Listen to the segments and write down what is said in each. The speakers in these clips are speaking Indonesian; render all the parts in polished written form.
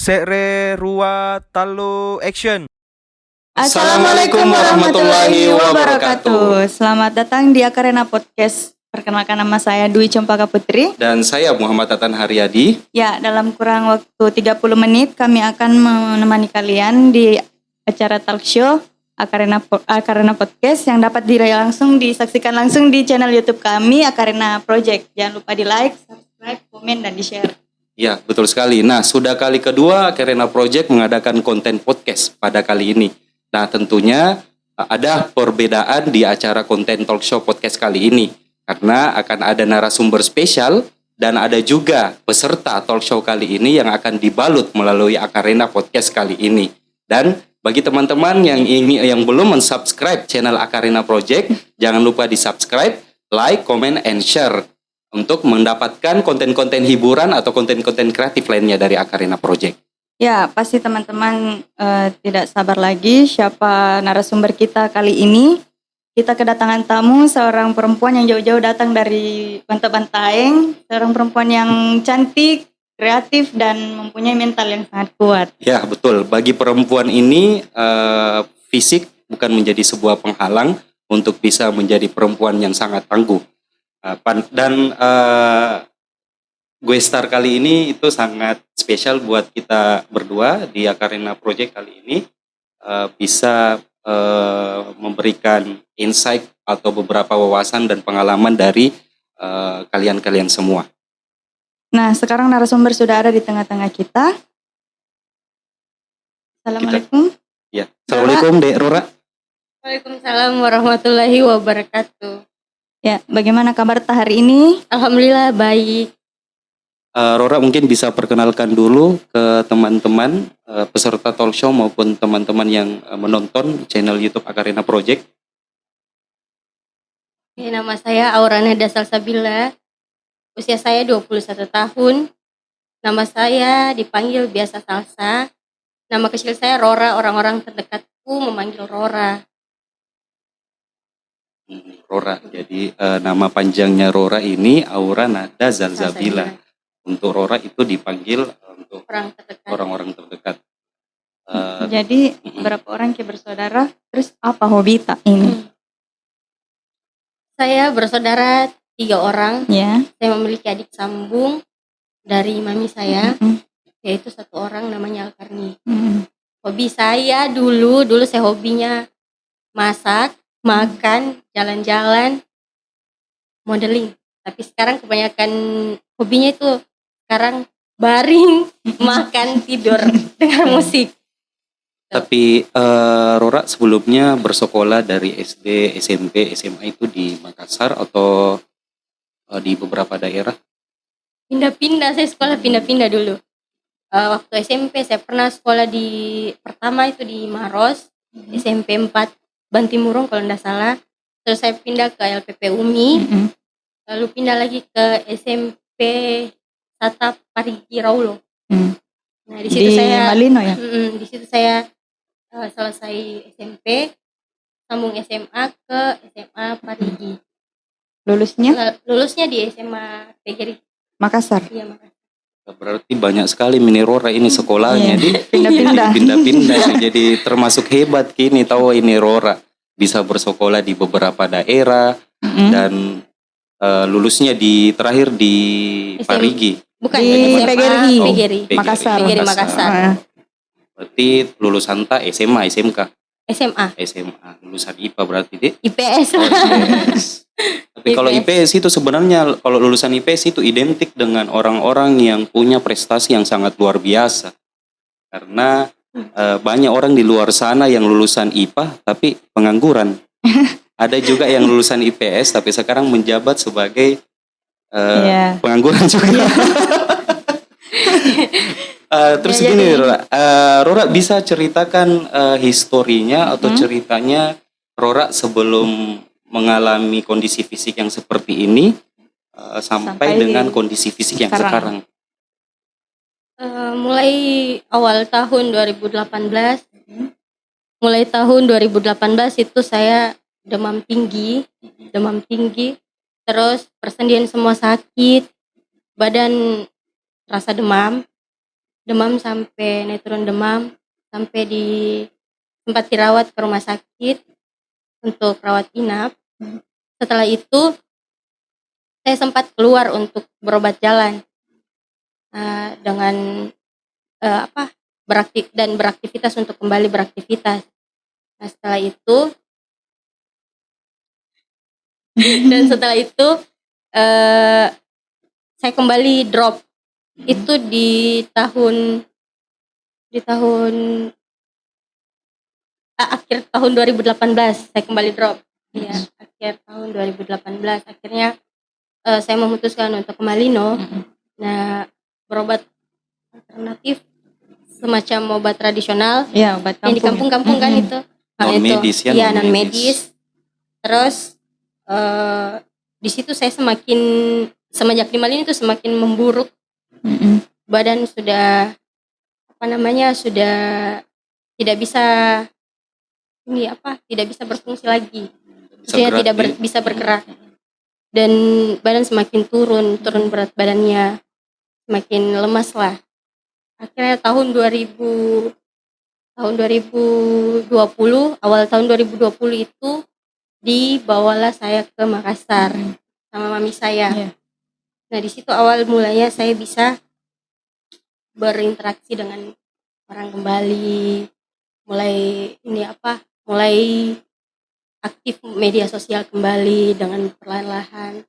Sekre Rua Talo Action. Assalamualaikum warahmatullahi wabarakatuh. Selamat datang di Akarena Podcast. Perkenalkan, nama saya Dwi Cempaka Putri. Dan saya Muhammad Tatan Haryadi. Ya, dalam kurang waktu 30 menit kami akan menemani kalian di acara talk show Akarena Podcast yang dapat langsung disaksikan langsung di channel YouTube kami Akarena Project. Jangan lupa di like, subscribe, komen, dan di share. Ya, betul sekali. Nah, sudah kali kedua Akarena Project mengadakan konten podcast pada kali ini. Nah, tentunya ada perbedaan di acara konten talk show podcast kali ini. Karena akan ada narasumber spesial dan ada juga peserta talk show kali ini yang akan dibalut melalui Akarena Podcast kali ini. Dan bagi teman-teman yang belum mensubscribe channel Akarena Project, jangan lupa di-subscribe, like, comment, and share untuk mendapatkan konten-konten hiburan atau konten-konten kreatif lainnya dari Akarena Project. Ya, pasti teman-teman tidak sabar lagi siapa narasumber kita kali ini. Kita kedatangan tamu, seorang perempuan yang jauh-jauh datang dari Bantaeng, seorang perempuan yang cantik, kreatif, dan mempunyai mental yang sangat kuat. Ya, betul. Bagi perempuan ini, fisik bukan menjadi sebuah penghalang untuk bisa menjadi perempuan yang sangat tangguh. Dan gue star kali ini itu sangat spesial buat kita berdua di Akarena Project kali ini, bisa memberikan insight atau beberapa wawasan dan pengalaman dari kalian-kalian semua. Nah, sekarang narasumber sudah ada di tengah-tengah kita. Assalamualaikum. Ya, Assalamualaikum Dek Rora. Waalaikumsalam warahmatullahi wabarakatuh. Ya, bagaimana kabar hari ini? Alhamdulillah baik. Rora mungkin bisa perkenalkan dulu ke teman-teman peserta talk show maupun teman-teman yang menonton channel YouTube Akarena Project. Nama saya Aurana Dasalsabila. Usia saya 21 tahun. Nama saya dipanggil biasa Salsa. Nama kecil saya Rora, orang-orang terdekatku memanggil Rora. Rora, jadi nama panjangnya Rora ini Aurana Dasalsabila. Untuk Rora itu dipanggil untuk orang-orang terdekat. Jadi berapa orang yang bersaudara? Terus apa hobi tak ini? Saya bersaudara 3 orang. Ya. Saya memiliki adik sambung dari mami saya, yaitu 1 orang namanya Alkarni. Hobi saya dulu saya hobinya masak, makan, jalan-jalan, modeling. Tapi sekarang kebanyakan hobinya itu sekarang baring, makan, tidur, dengar musik. Tapi Rora sebelumnya bersekolah dari SD, SMP, SMA itu di Makassar atau di beberapa daerah? Pindah-pindah, saya sekolah pindah-pindah dulu. Waktu SMP saya pernah sekolah pertama itu di Maros, SMP 4 Bantimurung kalau tidak salah. Terus saya pindah ke LPP Umi, lalu pindah lagi ke SMP Tata Parigi Raulo. Nah di situ saya Malino ya. Di situ saya selesai SMP, sambung SMA ke SMA Parigi. Lulusnya di SMA PGRI Makassar. Iya, Makassar. Berarti banyak sekali mini Rora ini sekolahnya. Pindah-pindah. Jadi termasuk hebat kini tahu ini Rora bisa bersekolah di beberapa daerah dan lulusnya terakhir di Parigi. Bukan di PGRI. Makassar. PGRI Makassar. Berarti lulusan SMA, SMK. SMA. Lulusan IPA berarti deh. IPS. Tapi kalau IPS itu sebenarnya kalau lulusan IPS itu identik dengan orang-orang yang punya prestasi yang sangat luar biasa. Karena banyak orang di luar sana yang lulusan IPA tapi pengangguran. Ada juga yang lulusan IPS tapi sekarang menjabat sebagai Iya. pengangguran juga. Terus Ya, gini jadi- Rora, Rora bisa ceritakan historinya atau ceritanya Rora sebelum mengalami kondisi fisik yang seperti ini sampai dengan kondisi fisik yang sekarang. Mulai awal tahun 2018, mulai tahun 2018 itu saya demam tinggi, terus persendian semua sakit, badan rasa demam sampai naik turun demam, sampai sempat dirawat ke rumah sakit untuk rawat inap. Setelah itu saya sempat keluar untuk berobat jalan dengan beraktivitas untuk kembali beraktivitas. Nah setelah itu saya kembali drop. Itu di tahun akhir tahun 2018 saya kembali drop. Ya, akhir tahun 2018 akhirnya saya memutuskan untuk ke Malino. Nah, berobat alternatif semacam obat tradisional. Iya, obat kampung. Yang di kampung-kampung kan itu. Non-medis ya, Iya, non-medis. non-medis. Terus di situ saya semenjak di Malino itu semakin memburuk. Badan sudah sudah tidak bisa tidak bisa berfungsi lagi. Maksudnya tidak bisa bergerak. Dan badan semakin turun berat badannya, semakin lemas lah. Akhirnya tahun 2020, awal tahun 2020 itu dibawalah saya ke Makassar sama mami saya. Iya. Nah, di situ awal mulanya saya bisa berinteraksi dengan orang kembali, mulai aktif media sosial kembali dengan perlahan-lahan.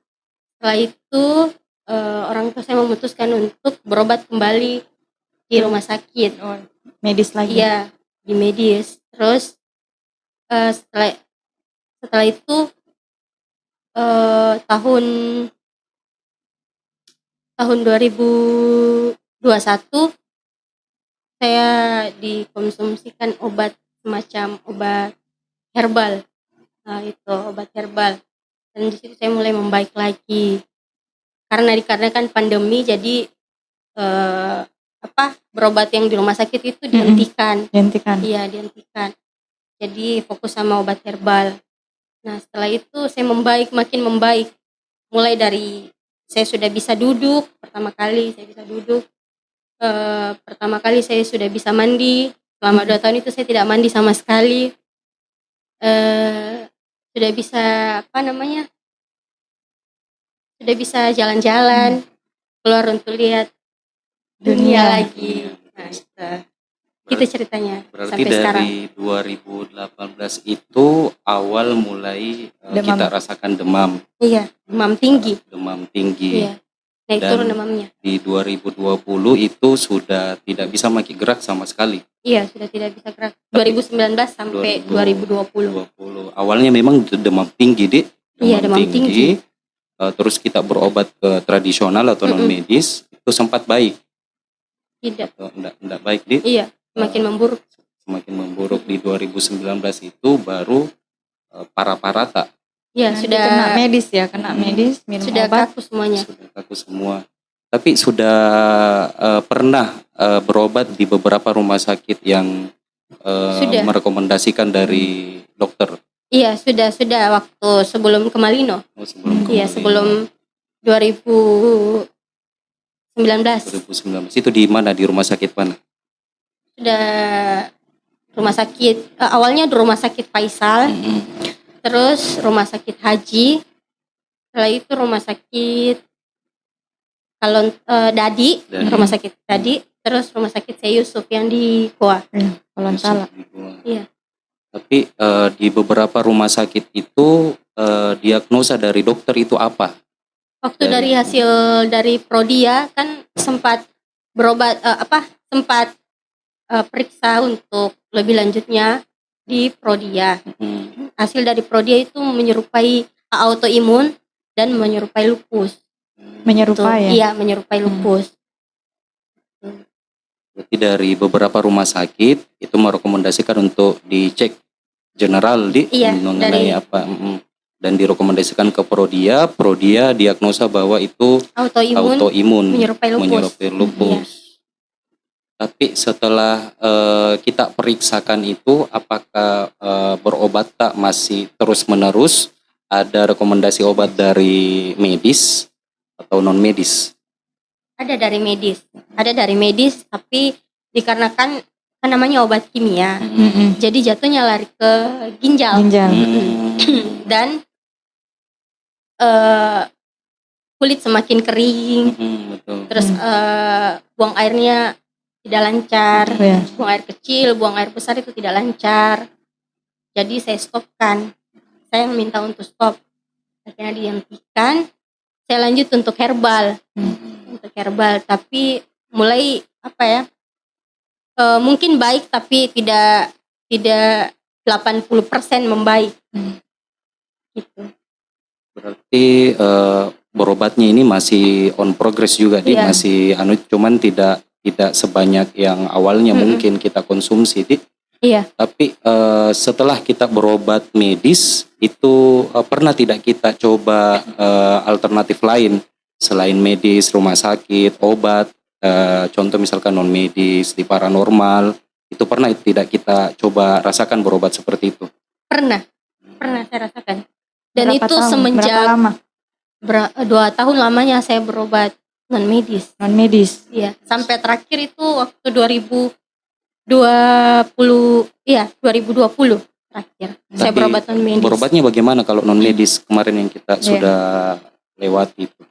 Setelah itu orang tua saya memutuskan untuk berobat kembali di rumah sakit. Medis lagi. Iya, di medis. Terus setelah itu tahun 2021 saya dikonsumsikan obat semacam obat herbal. Nah, itu obat herbal. Dan di situ saya mulai membaik lagi. Dikarenakan pandemi, jadi berobat yang di rumah sakit itu dihentikan. Iya, dihentikan. Jadi fokus sama obat herbal. Nah, setelah itu saya makin membaik. Mulai dari saya sudah bisa duduk, pertama kali saya sudah bisa mandi. Selama 2 tahun itu saya tidak mandi sama sekali. Sudah bisa jalan-jalan, keluar untuk lihat dunia lagi. Nah, itu ceritanya. Berarti sampai dari sekarang. 2018 itu awal mulai Demam. kita rasakan demam. Iya, demam tinggi. Iya. Naik Dan turun demamnya. Di 2020 itu sudah tidak bisa makin gerak sama sekali. Iya, sudah tidak bisa gerak. 2019 sampai 2020. Awalnya memang demam tinggi, Dik. Iya, demam tinggi. Terus kita berobat ke tradisional atau non-medis, itu sempat baik. Tidak. Enggak baik, Dik. Iya, semakin memburuk. Semakin memburuk di 2019 itu baru parah-parah tak. Iya, sudah kena medis, minum sudah obat. kaku semuanya. Sudah kaku semua. Tapi sudah pernah berobat di beberapa rumah sakit yang Sudah. merekomendasikan dari dokter. Iya, sudah waktu sebelum ke Malino. Iya, sebelum 2019. 2019 itu di mana, di rumah sakit mana? Sudah rumah sakit awalnya di rumah sakit Faisal, terus rumah sakit Haji, setelah itu rumah sakit Dadi, rumah sakit Dadi, terus rumah sakit Syekh Yusuf yang di Goa. Kolontala. Iya. Tapi di beberapa rumah sakit itu diagnosa dari dokter itu apa? Waktu dari hasil dari Prodia kan sempat berobat sempat periksa untuk lebih lanjutnya di Prodia. hasil dari prodia itu menyerupai autoimun dan menyerupai lupus. Menyerupai ya. Iya, menyerupai lupus. Berarti dari beberapa rumah sakit itu merekomendasikan untuk dicek general di Iya, mengenai dari- apa dan direkomendasikan ke prodia diagnosa bahwa itu autoimun menyerupai lupus. lupus. Tapi setelah kita periksakan itu, apakah berobat tak masih terus menerus? Ada rekomendasi obat dari medis atau non medis? Ada dari medis, tapi dikarenakan kan namanya obat kimia, jadi jatuhnya lari ke ginjal. Dan kulit semakin kering, Betul. terus buang airnya tidak lancar, Iya. buang air kecil, buang air besar itu tidak lancar. Jadi saya stopkan, saya minta untuk stop, akhirnya dihentikan. Saya lanjut untuk herbal, tapi mulai apa ya? Mungkin baik tapi tidak 80% membaik. Gitu. Berarti berobatnya ini masih on progress juga, Di? Iya. Masih cuman tidak sebanyak yang awalnya mungkin kita konsumsi, Di. Iya. Tapi setelah kita berobat medis itu pernah tidak kita coba alternatif lain selain medis, rumah sakit, obat, contoh misalkan non medis di paranormal, itu pernah tidak kita coba rasakan berobat seperti itu? Pernah saya rasakan. Dan Berapa itu tahun? semenjak Berapa lama? 2 tahun lamanya saya berobat non medis. Non medis. Iya, sampai terakhir itu waktu 2020 terakhir. Saya Tapi berobat non medis. Berobatnya bagaimana kalau non medis kemarin yang kita sudah lewati itu?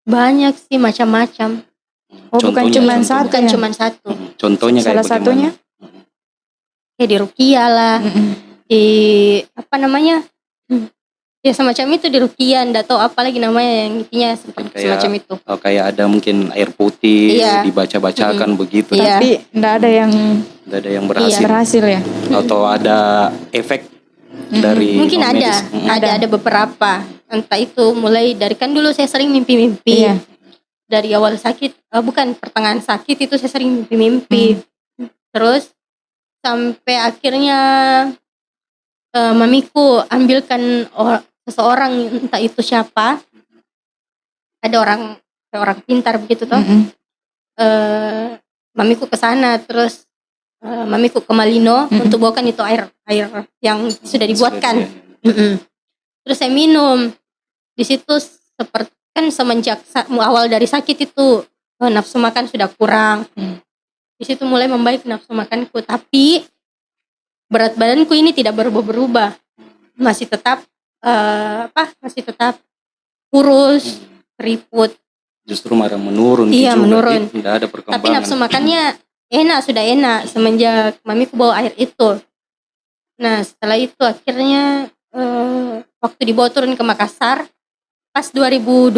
Banyak sih, macam-macam. Oh, bukan cuma satu Bukan ya? cuma satu. Contohnya kayak Salah satunya? bagaimana? Kayak di rukia lah, di apa namanya? Ya semacam itu, di rukia, enggak tahu apa lagi namanya, yang intinya Kayak- semacam itu. Oh, kayak ada mungkin air putih Iya. dibaca-bacakan begitu. Iya. Tapi enggak ada yang Tidak ada yang berhasil. berhasil ya? Atau ada efek dari Mungkin non medis. ada beberapa. Entah itu mulai dari, kan dulu saya sering mimpi-mimpi. Iya. Dari awal sakit, bukan pertengahan sakit itu saya sering mimpi-mimpi. Terus sampai akhirnya mamiku ambilkan seseorang, entah itu siapa. Ada orang pintar begitu toh. Mamiku ke sana, terus mamiku ke Malino untuk bawakan itu air yang sudah dibuatkan. Terus saya minum. Di situ seperti kan semenjak awal dari sakit itu nafsu makan sudah kurang. Di situ mulai membaik nafsu makanku, tapi berat badanku ini tidak berubah-berubah. Masih tetap kurus, keriput. Justru malah menurun. Iya, juga, menurun. Tidak ada perkembangan. Tapi nafsu makannya sudah enak semenjak mamiku bawa air itu. Nah, setelah itu akhirnya waktu dibawa turun ke Makassar pas 2020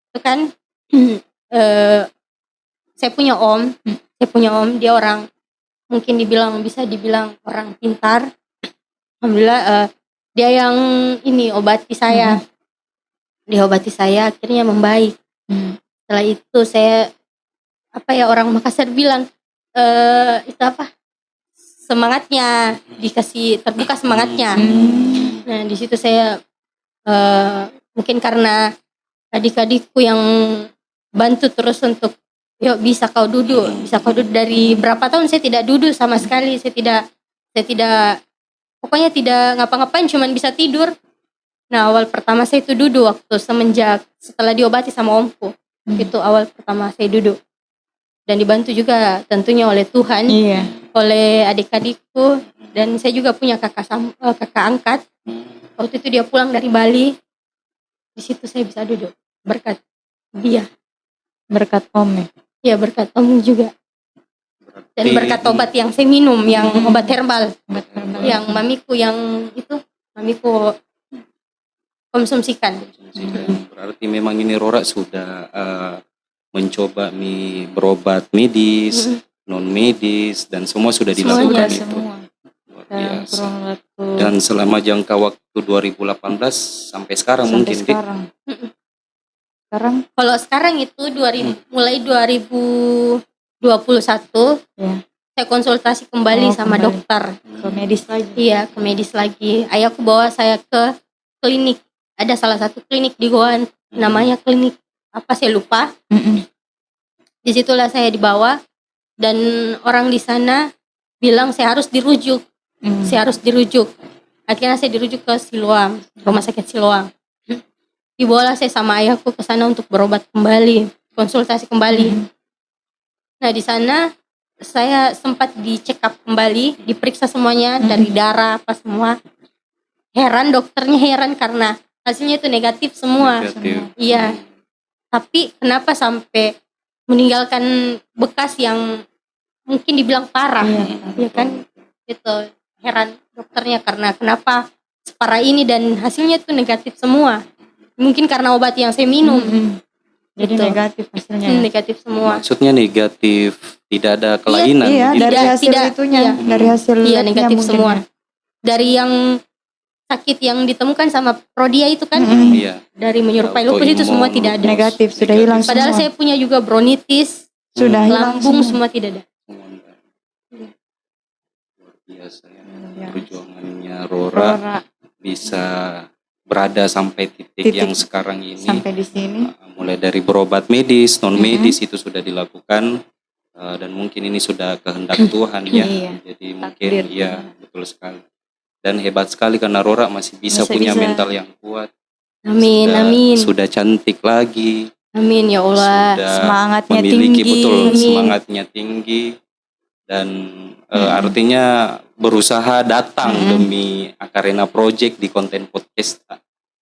itu kan saya punya om, dia orang mungkin bisa dibilang orang pintar. Alhamdulillah dia yang obati saya. Dia obati saya, akhirnya membaik. Setelah itu saya orang Makassar bilang itu apa? Semangatnya dikasih terbuka semangatnya. Nah, di situ saya mungkin karena adik-adikku yang bantu terus untuk yuk bisa kau duduk dari berapa tahun saya tidak duduk sama sekali, saya tidak pokoknya tidak ngapa-ngapain, cuman bisa tidur. Nah, awal pertama saya itu duduk waktu setelah diobati sama omku. Itu awal pertama saya duduk. Dan dibantu juga tentunya oleh Tuhan, oleh adik-adikku, dan saya juga punya kakak angkat. Waktu itu dia pulang dari Bali. Di situ saya bisa duduk berkat dia. Berkat om ya? Ya, berkat om juga. Dan berkat obat yang saya minum, yang obat herbal. Yang mamiku konsumsikan. Berarti memang ini Rora sudah mencoba berobat medis, non medis, dan semua sudah dilakukan itu. Semua. Luar dalam biasa. kurun waktu Dan selama jangka waktu 2018 sampai sekarang sampai mungkin Dik. sekarang. Sekarang Kalau sekarang itu mulai 2021 ya saya konsultasi kembali Oh, sama kembali. dokter. ke medis lagi. Iya, ke medis lagi. Ayahku bawa saya ke klinik. Ada salah satu klinik di Goan, namanya klinik apa saya lupa. Mm-mm. Disitulah saya dibawa dan orang di sana bilang saya harus dirujuk. Mm. Saya harus dirujuk. Akhirnya saya dirujuk ke Siloam, rumah sakit Siloam. Dibawalah saya sama ayahku ke sana untuk berobat kembali, konsultasi kembali. Nah, di sana saya sempat dicek up kembali, diperiksa semuanya dari darah apa semua. Heran, dokternya heran karena hasilnya itu negatif semua. Negatif. Iya. Tapi kenapa sampai meninggalkan bekas yang mungkin dibilang parah, Iya. ya kan? Itu heran dokternya karena kenapa separah ini dan hasilnya itu negatif semua. Mungkin karena obat yang saya minum. Mm-mm. Jadi Gitu. negatif hasilnya. Ya? Negatif semua. Maksudnya negatif, tidak ada kelainan. Iya, begitu. dari hasil Tidak, itunya, iya. dari hasil Iya, labnya negatif mungkin semua. ya. Dari yang sakit yang ditemukan sama Prodia itu kan, Mm-mm. Iya. dari menyerupai lupus itu semua Autoimun, tidak ada. Negatif, sudah Negatif. hilang Padahal semua. saya punya juga bronkitis, Sudah hilang lambung semua. semua tidak ada. Luar biasa ya. Iya. Perjuangannya Rora Rora bisa berada sampai titik Titik yang sekarang ini. sampai di sini. Mulai dari berobat medis, non medis itu sudah dilakukan, dan mungkin ini sudah kehendak Tuhan ya. Iya. Jadi mungkin Takdir ya Tuhan. betul sekali. Dan hebat sekali karena Rora masih bisa Masih punya bisa. mental yang kuat. Amin, Sudah- amin. Sudah cantik lagi. Amin ya Allah. Sudah Semangatnya memiliki tinggi. betul Amin. semangatnya tinggi dan artinya berusaha datang demi Akarena Project di konten podcast.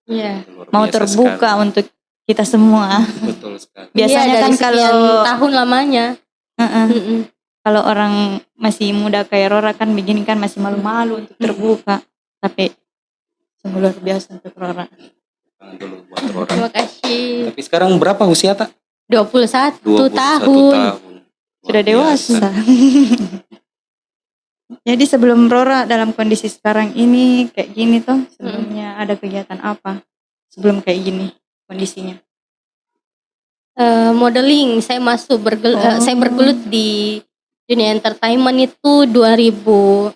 Iya. Luar Mau biasa terbuka sekali. untuk kita semua. Betul sekali. Biasanya Iya, kan dari sekian kalau tahun lamanya. Heeh. Mm-mm. kalau orang masih muda kayak Rora kan begini kan masih malu-malu untuk terbuka. Tapi sungguh luar biasa untuk Rora. Tangan dulu buat Rora. Terima kasih. Tapi sekarang berapa usia tak? 21 21 tahun. Luar Sudah biasa. dewasa. Jadi sebelum Rora dalam kondisi sekarang ini kayak gini tuh, sebelumnya ada kegiatan apa? Sebelum kayak gini kondisinya. Modeling, saya masuk saya bergelut di dunia entertainment itu 2016.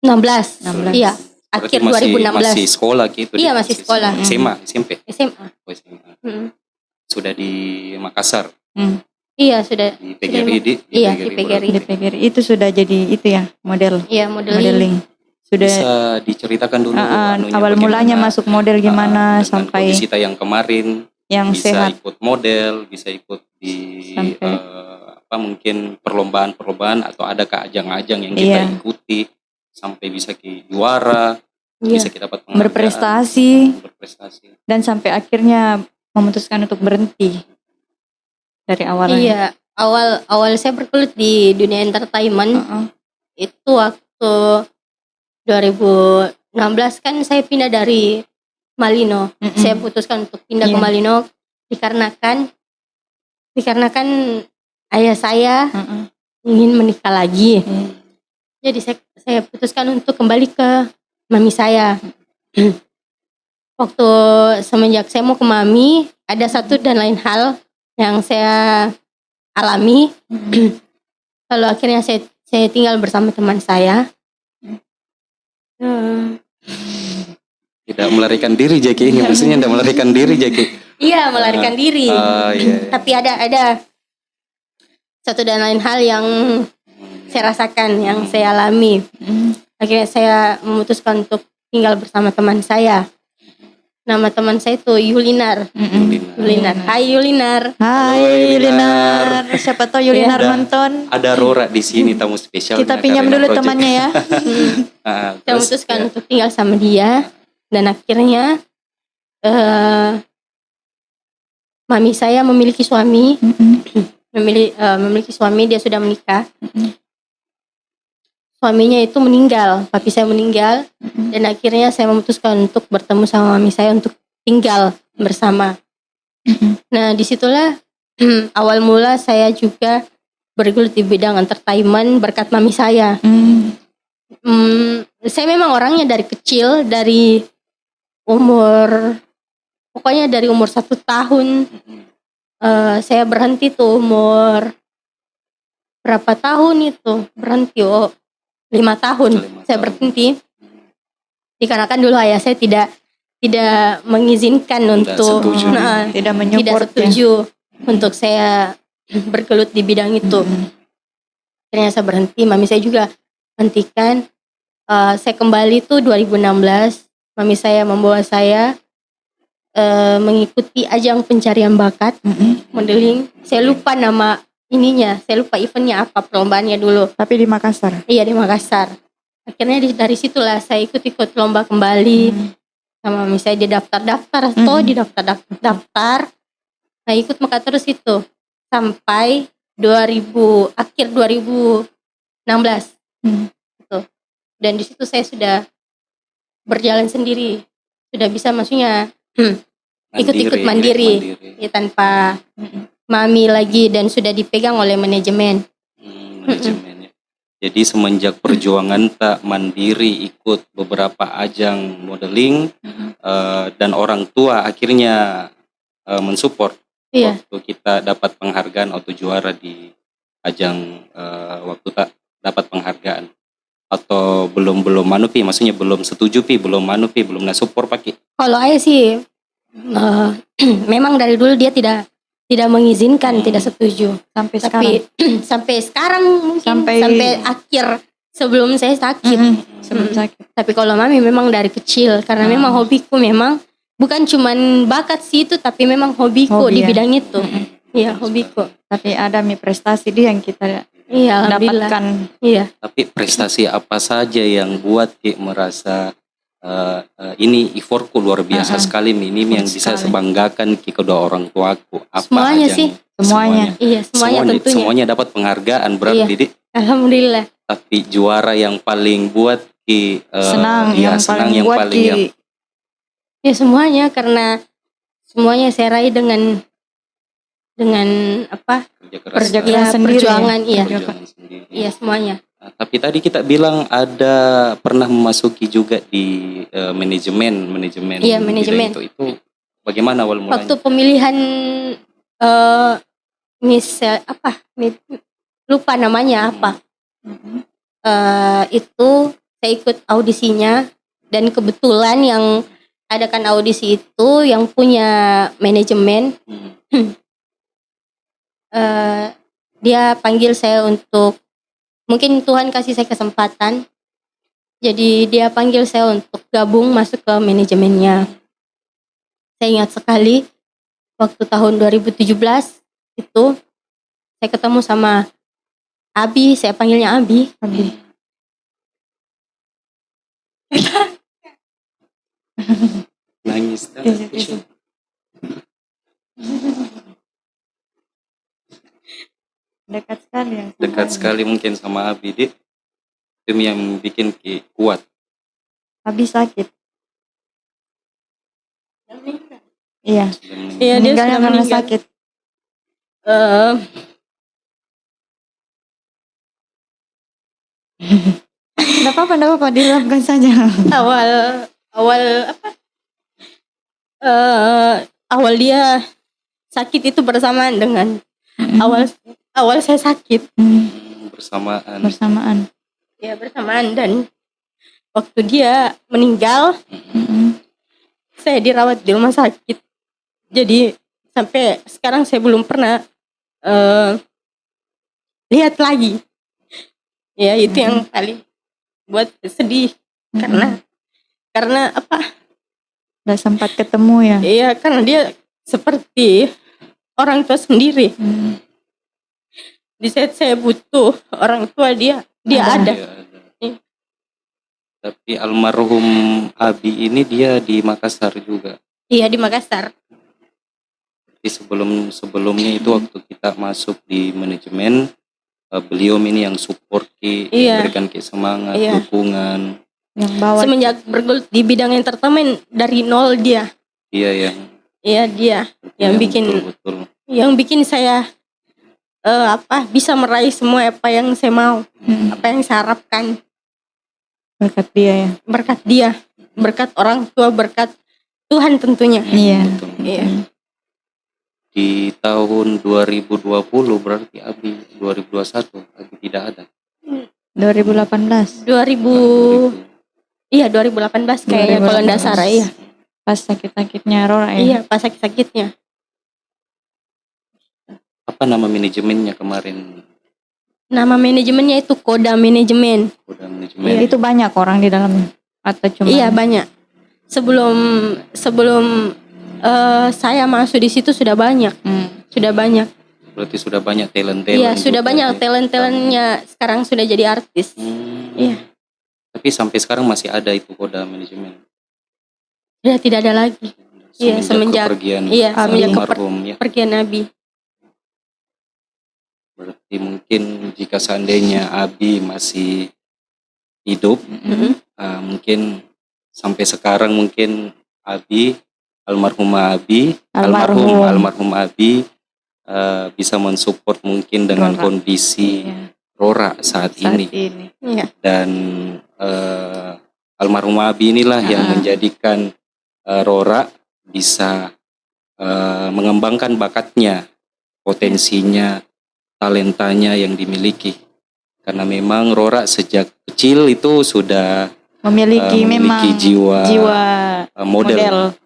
16. Iya, Berarti akhir 2016. masih sekolah gitu. Iya, Dik? masih sekolah. SMA, SMP. SMA. Oh, SMA. Mm. Sudah di Makassar, Iya, sudah. di PGRI di Iya, PGRI di PGRI. Di PGRI itu sudah jadi itu ya, model Iya, modeling. modeling. Sudah Bisa diceritakan dulu anunya awal bagaimana, mulanya masuk model gimana dengan sampai kondisi yang kemarin yang bisa sehat. ikut model, bisa ikut di Sampai. mungkin perlombaan atau adakah ajang-ajang yang kita Iya. ikuti sampai bisa juara, Iya. bisa kita dapat penghargaan, berprestasi. Dan sampai akhirnya memutuskan untuk berhenti dari awalnya. Iya, awal saya bergelut di dunia entertainment Heeh. itu waktu 2016 kan saya pindah dari Malino. Mm-mm. Saya putuskan untuk pindah ke Iya. Malino dikarenakan ayah saya Heeh. ingin menikah lagi. Iya. Jadi saya putuskan untuk kembali ke mami saya. Waktu semenjak saya mau ke mami, ada satu dan lain hal yang saya alami. Lalu akhirnya saya tinggal bersama teman saya. Tidak melarikan diri Jackie ini, maksudnya tidak melarikan diri Jackie. Iya, melarikan diri. Iya. Tapi ada satu dan lain hal yang saya rasakan, yang saya alami. Akhirnya saya memutuskan untuk tinggal bersama teman saya. Nama teman saya itu Yulinar. Yulinar. Hai Yulinar. Hai Halo, Yulinar. Siapa tahu Yulinar Iya. nonton. Ada Rora di sini tamu spesial. Kita pinjam dulu temannya ya. Saya memutuskan untuk tinggal sama dia. Dan akhirnya mami saya memiliki suami. Memiliki suami, dia sudah menikah. Suaminya itu meninggal, papi saya meninggal, dan akhirnya saya memutuskan untuk bertemu sama mami saya untuk tinggal bersama. Nah, disitulah awal mula saya juga bergelut di bidang entertainment berkat mami saya. Saya memang orangnya dari kecil, dari pokoknya dari umur 1 tahun. Saya berhenti tuh umur berapa tahun itu? Berhenti 5 tahun. 5 Saya tahun. berhenti. Dikarenakan dulu ayah saya tidak mengizinkan untuk setuju. Tidak tidak menyupport ya. setuju untuk saya bergelut di bidang itu. Akhirnya saya berhenti, mami saya juga hentikan. Saya kembali tuh 2016. Mami saya membawa saya mengikuti ajang pencarian bakat modeling. Saya lupa nama ininya, saya lupa eventnya apa, perlombaannya dulu. Tapi di Makassar. Iya, di Makassar. Akhirnya dari situlah saya ikut lomba kembali. Sama mami saya di daftar-daftar daftar. Nah, ikut maka terus itu sampai akhir 2016. Gitu. Dan di situ saya sudah berjalan sendiri. Sudah bisa maksudnya ikut-ikut mandiri. Ya, tanpa mami lagi, dan sudah dipegang oleh manajemen. Manajemen ya. Jadi semenjak perjuangan tak mandiri, ikut beberapa ajang modeling, dan orang tua akhirnya mensupport. Iya. Waktu kita dapat penghargaan atau juara di ajang, waktu tak dapat penghargaan, atau belum manupi, maksudnya belum setuju belum manupi, belum support pakai. Kalau ayah sih memang dari dulu dia tidak mengizinkan, tidak setuju. Sampai Tapi sekarang. sampai sekarang mungkin Sampai- sampai akhir sebelum saya sakit. Sebelum sakit. Tapi kalau mami memang dari kecil, karena memang hobiku, memang bukan cuman bakat sih itu, tapi memang hobiku Hobi di ya. bidang itu. Iya, hobiku. Tapi ada prestasi dia yang kita Iya, alhamdulillah. dapatkan. Iya. Tapi prestasi apa saja yang buat Ki merasa ini effortku luar biasa sekali, ini yang bisa Sekali. sebanggakan Ki kedua orang tuaku. Apa Semuanya ajang? sih. Semuanya. Iya, semuanya tentunya. Semuanya dapat penghargaan berarti. Iya. Dik. Alhamdulillah. Tapi juara yang paling buat Ki Senang, ya, yang senang, paling yang buat paling yang Ya semuanya, karena semuanya saya raih dengan apa? kerja keras, Kerja dan keras sendiri. perjuangan, iya. perjuangan sendiri. Iya, semuanya. Nah, tapi tadi kita bilang ada pernah memasuki juga di manajemen Iya, di bidang manajemen. itu bagaimana awal mulanya? Waktu pemilihan lupa namanya apa. Itu saya ikut audisinya, dan kebetulan yang adakan audisi itu yang punya manajemen, dia panggil saya untuk, mungkin Tuhan kasih saya kesempatan, jadi dia panggil saya untuk gabung masuk ke manajemennya. Saya ingat sekali waktu tahun 2017 itu saya ketemu sama Abi, saya panggilnya Abi. Nangis. Tisu. Dekat sekali ya. sama Dekat Abi. sekali mungkin sama Abi, Dik. Itu yang bikin Ki kuat. Abi sakit. Iya. Iya, dia Meninggalnya sudah karena meninggal. sakit. Enggak apa-apa, diluapkan saja. Awal dia sakit itu bersamaan dengan awal saya sakit. Bersamaan. Bersamaan. Ya, bersamaan, dan waktu dia meninggal saya dirawat di rumah sakit. Jadi sampai sekarang saya belum pernah lihat lagi. Ya, itu yang paling buat sedih, karena apa? Udah sempat ketemu ya. Iya, karena dia seperti orang tua sendiri. Di saat saya butuh orang tua, dia ada. Iya, ada. Tapi almarhum Abi ini dia di Makassar juga. Iya, di Makassar. Jadi sebelumnya itu waktu kita masuk di manajemen, beliau ini yang support Ki, Iya. berikan Ki semangat, Iya. dukungan. Yang bawa Semenjak bergelut di bidang entertainment dari nol, dia. Dia yang Iya, dia yang bikin betul-betul. yang bikin saya bisa meraih semua apa yang saya mau, apa yang saya harapkan. Berkat dia ya. Berkat dia, berkat orang tua, berkat Tuhan tentunya. Iya. Betul. Iya. Di tahun 2020 berarti Abi 2021 Abi tidak ada. 2018 Iya 2018 kayaknya kalau enggak salah ya. pas sakit-sakitnya Rora ya. Iya, pas sakit-sakitnya. Apa nama manajemennya kemarin? Nama manajemennya itu Koda Manajemen. Udah manajemen. Itu banyak orang di dalamnya atau cuma? Iya banyak. Sebelum saya masuk di situ sudah banyak. Sudah banyak. Berarti sudah banyak talent. Iya, sudah juga, banyak ya. talent-talentnya sekarang sudah jadi artis. Iya. Tapi sampai sekarang masih ada itu Koda manajemen. Ya tidak ada lagi. Iya, semenjak kepergian semenjak almarhum ya. kepergian Nabi. Berarti mungkin jika seandainya Abi masih hidup, mungkin sampai sekarang mungkin Abi, almarhum Abi bisa mensupport mungkin dengan Rora. kondisi Iya. Rora saat ini. Iya. Dan almarhum Abi inilah yang menjadikan Rora bisa mengembangkan bakatnya, potensinya, talentanya yang dimiliki. Karena memang Rora sejak kecil itu sudah memiliki jiwa model.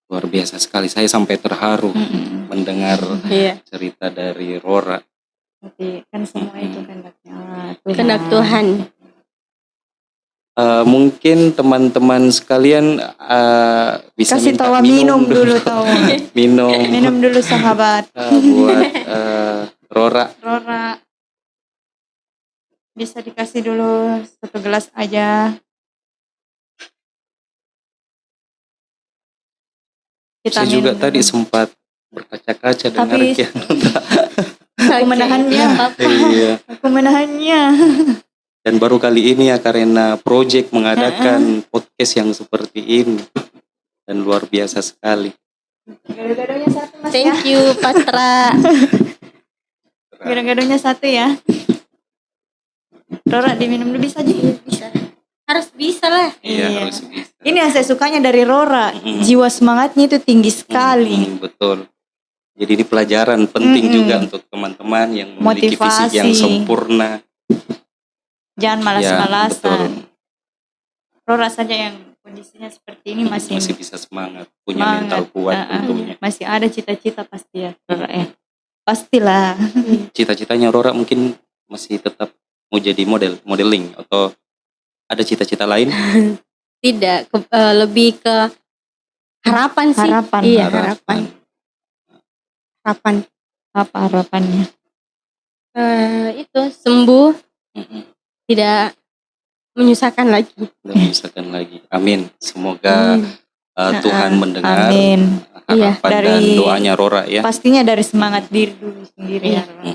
Luar biasa sekali. Saya sampai terharu mendengar Iya. cerita dari Rora. Tapi kan semua itu kehendaknya Allah, Kehendak Tuhan. Mungkin teman-teman sekalian bisa Kasih minta tahu minum dulu tahu. minum Minum dulu sahabat. buat Rora. Rora. Bisa dikasih dulu 1 gelas aja. Kita Saya juga minum tadi dulu. sempat berkaca-kaca dengar Habis. Kian. Aku menahannya. Iya. Aku menahannya. Dan baru kali ini ya karena project mengadakan podcast yang seperti ini. Dan luar biasa sekali. Gado-gadonya 1 Mas ya. Thank you Patra. Gado-gadonya 1 ya. Rora diminum dulu bisa aja. Bisa. Harus bisa lah. Iya, Iya. harus bisa. Ini yang saya sukanya dari Rora. Jiwa semangatnya itu tinggi sekali. Betul. Jadi ini pelajaran penting juga untuk teman-teman yang memiliki fisik yang Motivasi. sempurna. Jangan Ya, malas-malasan. betul. Rora saja yang kondisinya seperti ini masih Bisa semangat, punya semangat. mental kuat tentunya. Masih ada cita-cita pasti ya Rora ya. Pastilah. Cita-citanya Rora mungkin masih tetap mau jadi modeling atau ada cita-cita lain? Tidak, lebih ke harapan sih. Harapan. Iya, harapan. Apa harapannya? Itu sembuh, Mm-mm. tidak menyusahkan lagi. Tidak menyusahkan lagi. Amin. Semoga Tuhan mendengar Amin. harapan Iya, dan dari- doanya Rora ya. Pastinya dari semangat diri dulu sendiri Iya. ya Rora.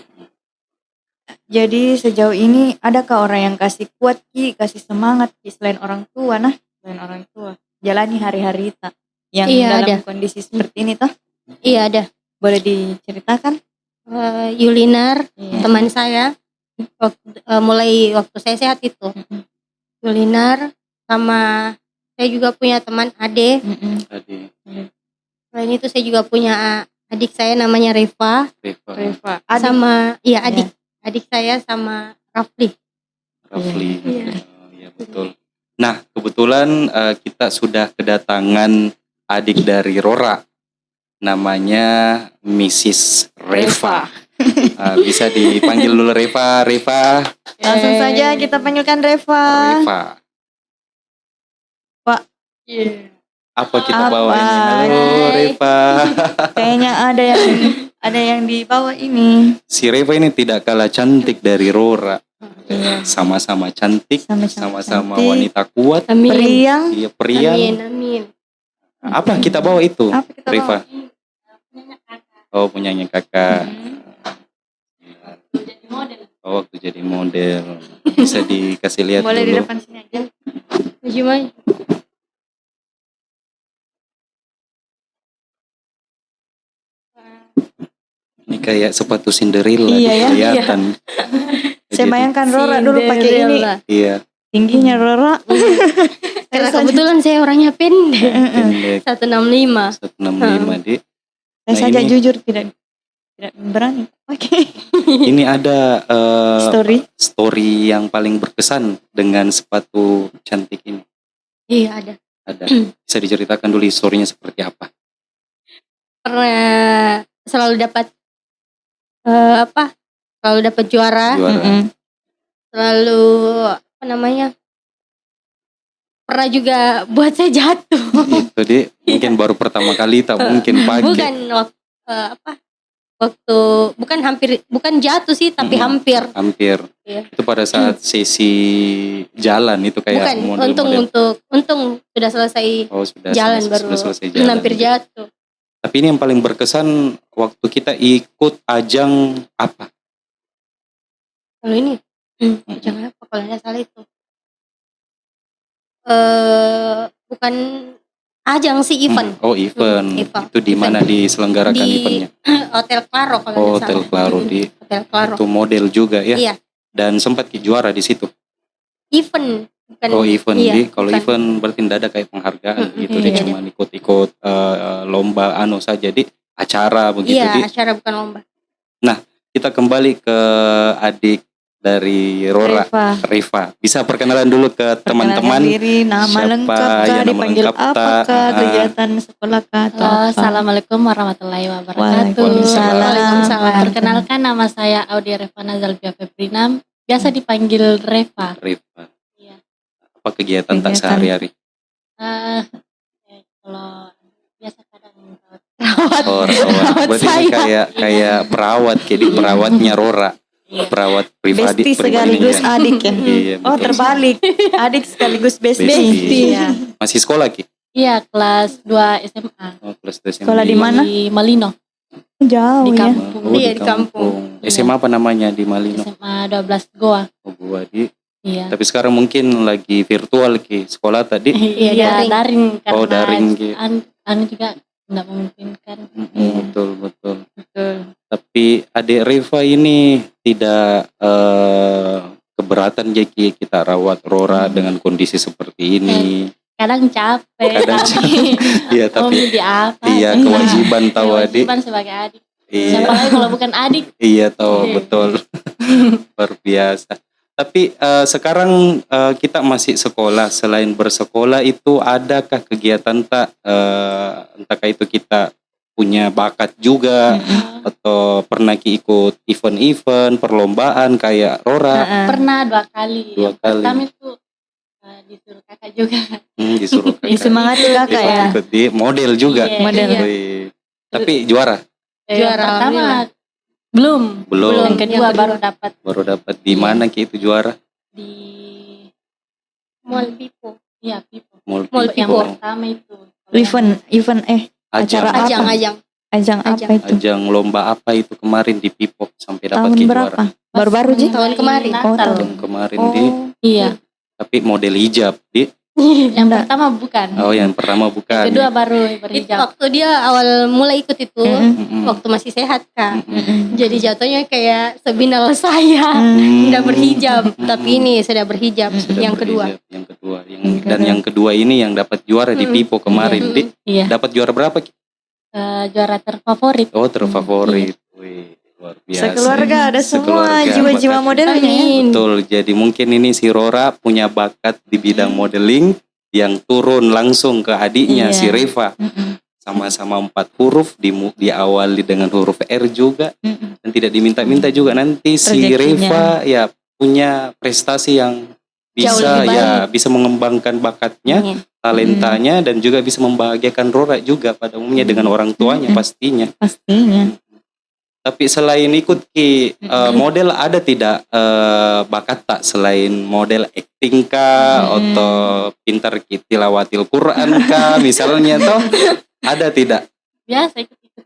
Jadi sejauh ini adakah orang yang kasih kuat Ki, kasih semangat Ki selain orang tua nah? Selain orang tua. Jalani hari-hari kita yang Iya, dalam ada. kondisi seperti ini toh. Iya ada. Boleh diceritakan? Yulinar, Iya. teman saya, mulai waktu saya sehat itu. Yulinar, sama saya juga punya teman Ade. Tadi Selain itu saya juga punya adik saya namanya Reva. Reva, Adik. Sama adik saya sama Rafli. Rafli. Iya. Ya betul. Nah, kebetulan kita sudah kedatangan adik dari Rora. Namanya Mrs. Reva. Bisa dipanggil dulu Reva. Langsung saja kita panggilkan Reva. Reva. Pak. Apa kita Apa? bawa ini? Halo Hai. Reva. Kayaknya ada yang dibawa ini. Si Reva ini tidak kalah cantik dari Rora. Sama-sama cantik, sama-sama cantik. wanita kuat. Amin. Periang. Dia periang. Amin. Apa kita bawa itu? Apa kita Reva? bawa? Oh, punyanya kakak. Oh, waktu jadi model. Bisa dikasih lihat Boleh di dulu. depan sini aja. Gimana? Ini kayak sepatu Cinderella Iya ya. kelihatan. Saya bayangkan Rora dulu pakai ini. Cinderella. Iya, Tingginya Rora. Karena kebetulan saya orangnya pendek. pendek 165. 165 Dik. Saya Nah, saja ini- jujur tidak berani. Oke. Ini ada Story. yang paling berkesan dengan sepatu cantik ini. Iya ada. Ada. Bisa diceritakan dulu historinya seperti apa? Pernah selalu dapat selalu dapat juara. Juara. Selalu apa namanya? Pernah juga buat saya jatuh. Itu Dik, mungkin baru pertama kali tak mungkin pakai. Bukan waktu bukan jatuh sih tapi hampir. Hampir. Iya. Itu pada saat sesi jalan itu kayak Bukan, model-model. untung sudah selesai Oh, sudah jalan sudah baru selesai jalan. hampir jatuh. Tapi ini yang paling berkesan waktu kita ikut ajang apa? Kalau ini jangan apa kalau nggak salah itu bukan ajang sih event. Oh, event. Event. Itu di mana diselenggarakan Di eventnya? Hotel Claro kalau Oh, nggak Hotel salah. Claro di Hotel Claro. itu model juga ya. Iya. Dan sempat juara di situ. Event bukan. Oh, event Iya, di kalau bukan. event berarti tidak ada kayak penghargaan gitu iya, dia iya. cuma ikut-ikut lomba saja di acara begitu Iya, di. acara bukan lomba. Kita kembali ke adik dari Rora, Reva. Bisa perkenalan dulu ke teman-teman. Perkenalkan diri, nama Siapa lengkap yang kah, nama dipanggil lengkap apa tak? kah, kegiatan sekolah kah atau Halo, apa? Assalamualaikum warahmatullahi wabarakatuh. Waalaikumsalam. Waalaikumsalam. Perkenalkan nama saya Audia Revana Zalbia Febrinam, biasa dipanggil Reva. Reva. Iya. Apa kegiatan tak Kegiatan. sehari-hari? Kalau biasa kadang Oh, perawat. Berarti ini kayak perawat, kayak perawatnya Rora. Iya. Perawat pribadi. Bestie sekaligus pribadinya. adik ya. Iya, Oh betul. terbalik, adik sekaligus bestie. Bestie. Iya. Masih sekolah Ki? Iya, kelas 2 SMA Oh, kelas 2 Sekolah di mana? di Malino, Jauh di ya. kampung. Oh, Iya, di kampung. SMA apa namanya di Malino? SMA 12 Goa. Oh, gua di. Iya. Tapi sekarang mungkin lagi virtual Ki. Sekolah tadi. Iya, daring karena Oh, daring, Ki. anu juga tidak memungkinkan. Betul, betul. Tapi adik Reva ini tidak keberatan jadi kita rawat Rora dengan kondisi seperti ini. Kadang capek. Kadang Iya, Mau tapi jadi apa? iya kewajiban tahu adik. Kewajiban sebagai adik. Iya, Siapa lagi kalau bukan adik? iya tahu betul. Luar biasa. Tapi sekarang kita masih sekolah. Selain bersekolah itu adakah kegiatan tak entahkah itu kita punya bakat juga atau pernah ikut event-event perlombaan kayak Rora? Pernah 2 kali. Dua Yang kali. pertama itu disuruh kakak juga. Disuruh kakak. Disemangati kakak ya. Ikut di model juga. Iya, Model. iya. Wih. Tapi juara Yang Juara, pertama alhamdulillah. belum. belum. Yang kedua Yang kedua. baru dapat Baru dapat di mana Ki itu juara? di Mall Pipo. iya Pipo. Mall Mall Pipo. Yang Pipo. pertama itu. Event Ajang, acara apa? Ajang-ajang. Ajang apa Ajang. itu? ajang lomba apa itu kemarin di Pipo sampai dapat Tahun Ki berapa? juara? Baru-baru Ji? Tahun kemarin. Oh, Natal. Tahun kemarin Oh, di Iya. tapi model hijab di. Yang Enggak. pertama bukan. Oh, yang pertama bukan. Yang kedua baru Itu berhijab. waktu dia awal mulai ikut itu Mm-mm. waktu masih sehat Kak. Mm-mm. Jadi jatuhnya kayak sebinal saya tidak berhijab, tapi ini sudah berhijab Sudah yang kedua. berhijab, yang kedua dan yang kedua ini yang dapat juara di Pipo kemarin di. Iya. Dapat juara berapa Ki? Juara terfavorit. Oh, terfavorit. Wih, luar biasa. sekeluarga ada semua Sekeluarga jiwa-jiwa bakat. modelnya ya. Amin. Betul. Jadi mungkin ini si Rora punya bakat di bidang modeling yang turun langsung ke adiknya Iya. si Reva. Sama-sama 4 huruf diawali dengan huruf R juga dan tidak diminta-minta juga nanti si Rezekinya. Reva ya punya prestasi yang Jauh bisa lebih ya bisa mengembangkan bakatnya, Amin. talentanya dan juga bisa membahagiakan Rora juga pada umumnya dengan orang tuanya pastinya. Pastinya. Tapi selain ikut Ki model ada tidak bakat tak selain model acting kah atau pintar Ki tilawatil Quran kah misalnya toh ada tidak? Biasa ikut-ikut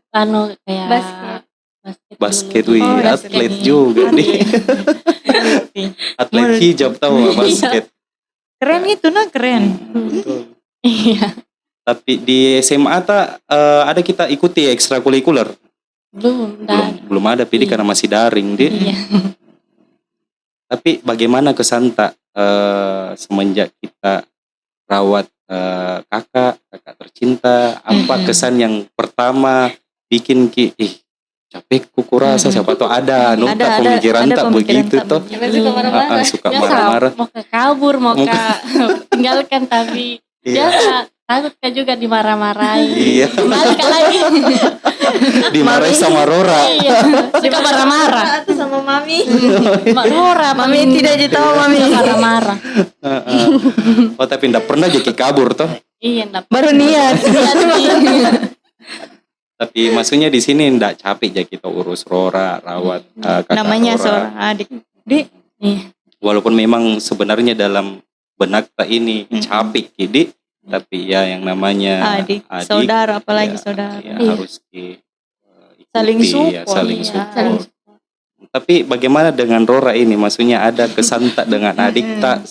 kayak Basket. Basket dulu. wih Oh, atlet basket. juga nih. Iya. Atlet hijab tahu nggak basket. Keren itu nah keren. Betul. Iya. Tapi di SMA tak ada kita ikuti ekstrakurikuler. Belum, Belum ada pilih Iya. karena masih daring, Di. Iya. Tapi bagaimana kesan tak semenjak kita rawat kakak tercinta, apa kesan yang pertama bikin capek kuku rasa, siapa tuh ada Ada pemikiran tak pemikiran begitu tak toh. begitu. Emang suka marah-marah. Suka Biasa marah-marah. mau ke kabur, mau Mau ke tinggalkan, tapi Iya. biasa takut kan juga dimarah-marahi. Iya. Balik lagi. Dimarahin sama Rora. Iya, suka marah-marah. Atau sama mami. Mak Rora, Mami tidak tahu mami. suka marah-marah. Oh tapi ndak pernah jadi kabur toh. Iya, enggak. Baru niat. Tapi maksudnya di sini ndak capek jadi kita urus Rora, rawat kakak Namanya Rora. seorang adik. Dik, Iya. Walaupun memang sebenarnya dalam benak tak ini capek jadi, tapi ya yang namanya adik, saudara, apalagi ya, saudara. ya Iya. harus ikuti, Saling ya, support, saling iya. support. Saling Tapi bagaimana dengan Rora ini? Maksudnya ada kesan tak dengan adik tak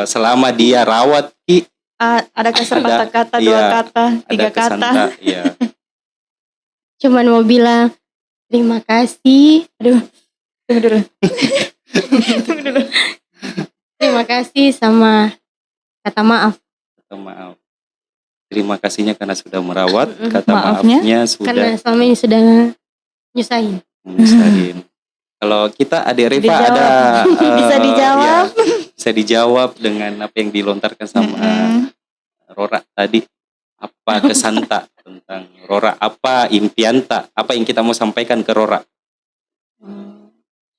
selama dia rawat Ki? Ada sepatah kata, iya, dua kata, tiga Ada kesan kata. tak? Iya. Cuman mau bilang terima kasih. Tunggu dulu. Terima kasih sama kata maaf. Kata maaf. Terima kasihnya karena sudah merawat. Kata Maafnya? maafnya sudah Karena selama ini sudah nyusahin. menyusahin. Kalau kita adik Riva Dijawab. ada Bisa dijawab. ya, bisa dijawab dengan apa yang dilontarkan sama Rora tadi. Apa kesan tak tentang Rora? Apa impian tak? Apa yang kita mau sampaikan ke Rora?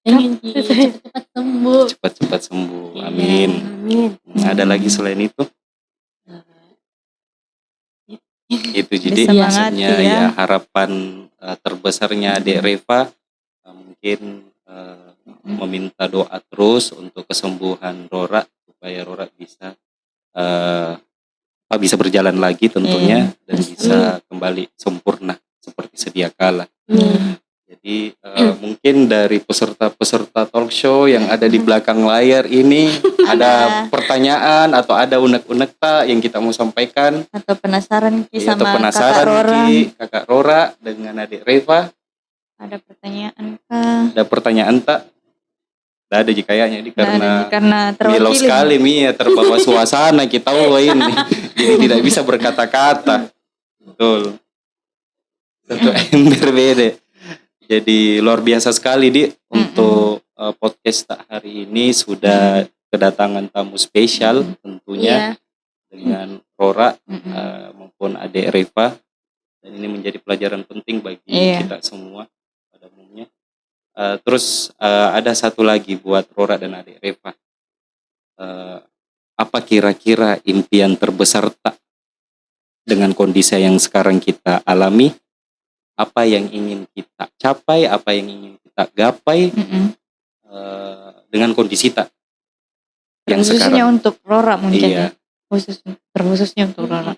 Ingin cepat-cepat sembuh. Cepat-cepat sembuh. Iya. Amin. Amin. Ada lagi selain itu? Itu jadi Disemangati maksudnya ya. ya harapan terbesarnya adik Reva mungkin meminta doa terus untuk kesembuhan Rora supaya Rora bisa berjalan lagi tentunya dan bisa kembali sempurna seperti sedia kala. Jadi mungkin dari peserta-peserta talk show yang ada di belakang layar ini ada pertanyaan atau ada unek-unek tak yang kita mau sampaikan? Atau penasaran Ki Atau sama penasaran kakak Rora. Ki, kakak Rora dengan adik Reva? Ada pertanyaan kah? Ada pertanyaan tak? Tidak ada Ji kayaknya ini karena karena milau terwakili. sekali Mia terbawa suasana kita ini. Jadi tidak bisa berkata-kata. Betul. Satu ember beda. Jadi luar biasa sekali Di untuk podcast tak hari ini sudah kedatangan tamu spesial tentunya dengan Rora maupun adik Reva dan ini menjadi pelajaran penting bagi kita semua pada umumnya. Terus ada satu lagi buat Rora dan adik Reva. Apa kira-kira impian terbesar tak dengan kondisi yang sekarang kita alami? Apa yang ingin kita capai, apa yang ingin kita gapai dengan kondisi tak yang Khususnya sekarang. untuk Rora mungkin Iya. ya. Terkhususnya untuk Rora.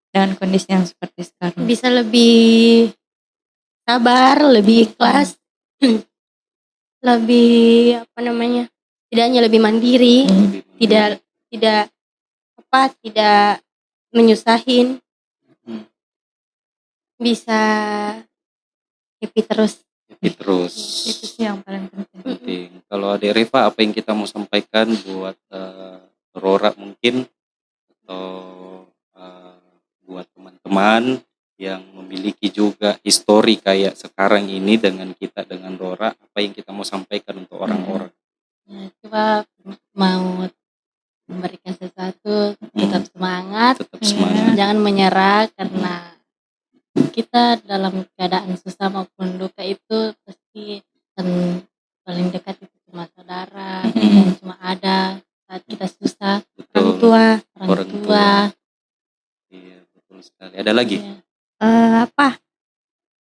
Dengan kondisi yang seperti sekarang. Bisa lebih sabar, lebih ikhlas, lebih tidak hanya lebih mandiri, tidak menyusahin, bisa happy terus. Happy terus. Itu sih yang paling penting. Penting. Kalau adik Reva apa yang kita mau sampaikan buat Rora mungkin atau buat teman-teman yang memiliki juga histori kayak sekarang ini dengan kita dengan Rora, apa yang kita mau sampaikan untuk orang-orang? Ya, coba mau memberikan sesuatu, tetap semangat, Tetap semangat. jangan menyerah karena kita dalam keadaan susah maupun duka itu pasti paling dekat itu cuma saudara, yang cuma ada saat kita susah, Betul. orang tua. Iya, betul sekali. Ada lagi? Ya.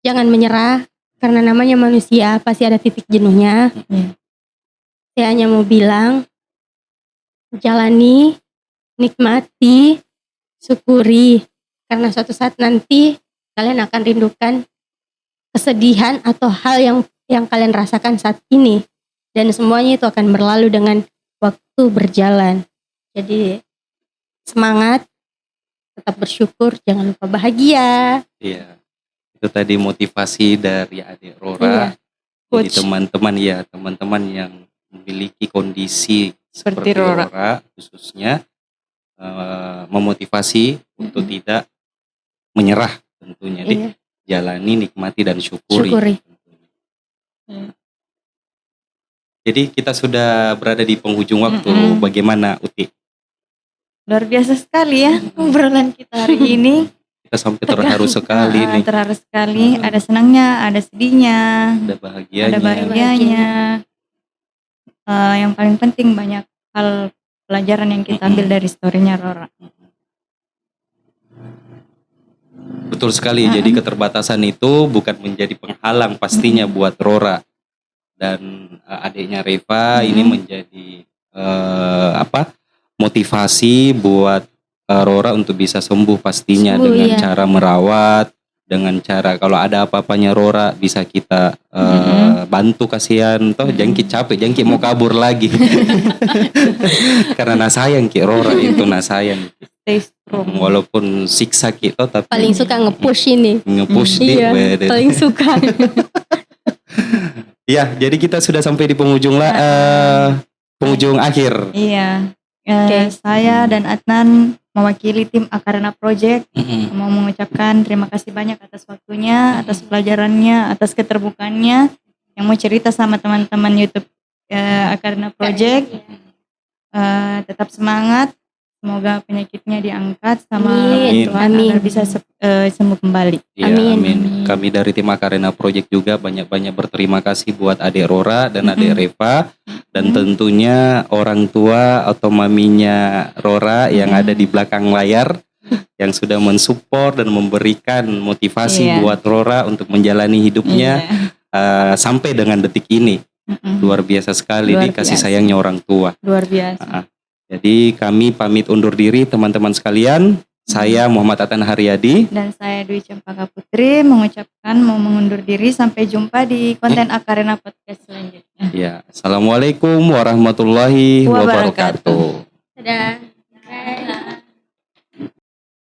Jangan menyerah karena namanya manusia pasti ada titik jenuhnya. Saya hanya mau bilang jalani, nikmati, syukuri karena suatu saat nanti kalian akan rindukan kesedihan atau hal yang kalian rasakan saat ini dan semuanya itu akan berlalu dengan waktu berjalan. Jadi semangat, tetap bersyukur, jangan lupa bahagia. Iya. itu tadi motivasi dari Adik Rora. Jadi teman-teman yang memiliki kondisi seperti Rora khususnya memotivasi untuk tidak menyerah tentunya. Jalani, nikmati dan syukuri. Jadi kita sudah berada di penghujung waktu. Bagaimana Uti? Luar biasa sekali ya obrolan kita hari ini. Kita sampai terharu sekali nih. Terharu sekali. Ada senangnya, ada sedihnya, ada bahagianya. ada bahagianya. Yang paling penting banyak hal pelajaran yang kita ambil dari story-nya Rora. Betul sekali. Jadi keterbatasan itu bukan menjadi penghalang pastinya buat Rora dan adiknya Reva. Ini menjadi motivasi buat Rora untuk bisa sembuh pastinya dengan cara merawat, dengan cara kalau ada apa-apanya Rora bisa kita bantu, kasihan toh jangkit capek, jangkit mau kabur lagi. Karena sayang ki Rora itu sayang. Walaupun siksa kita tapi paling suka nge-push ini. Nge-push paling suka. Ya, jadi kita sudah sampai di penghujung penghujung akhir. Iya. Saya dan Adnan mewakili tim Akarena Project mau mengucapkan terima kasih banyak atas waktunya, atas pelajarannya, atas keterbukaannya. Yang mau cerita sama teman-teman YouTube Akarena Project, tetap semangat. Semoga penyakitnya diangkat sama Tuhan agar bisa sembuh kembali. Ya, amin. Kami dari tim Akarena Project juga banyak-banyak berterima kasih buat Adik Rora dan Adik Reva. Dan tentunya orang tua atau maminya Rora yang ada di belakang layar yang sudah mensupport dan memberikan motivasi buat Rora untuk menjalani hidupnya sampai dengan detik ini. Luar biasa sekali kasih sayangnya orang tua. Luar biasa. Jadi kami pamit undur diri teman-teman sekalian. Saya Muhammad Atan Haryadi dan saya Dwi Cempaka Putri mengucapkan mau mengundur diri. Sampai jumpa di konten Akarena Podcast selanjutnya. Ya, assalamualaikum warahmatullahi wabarakatuh. Dadah.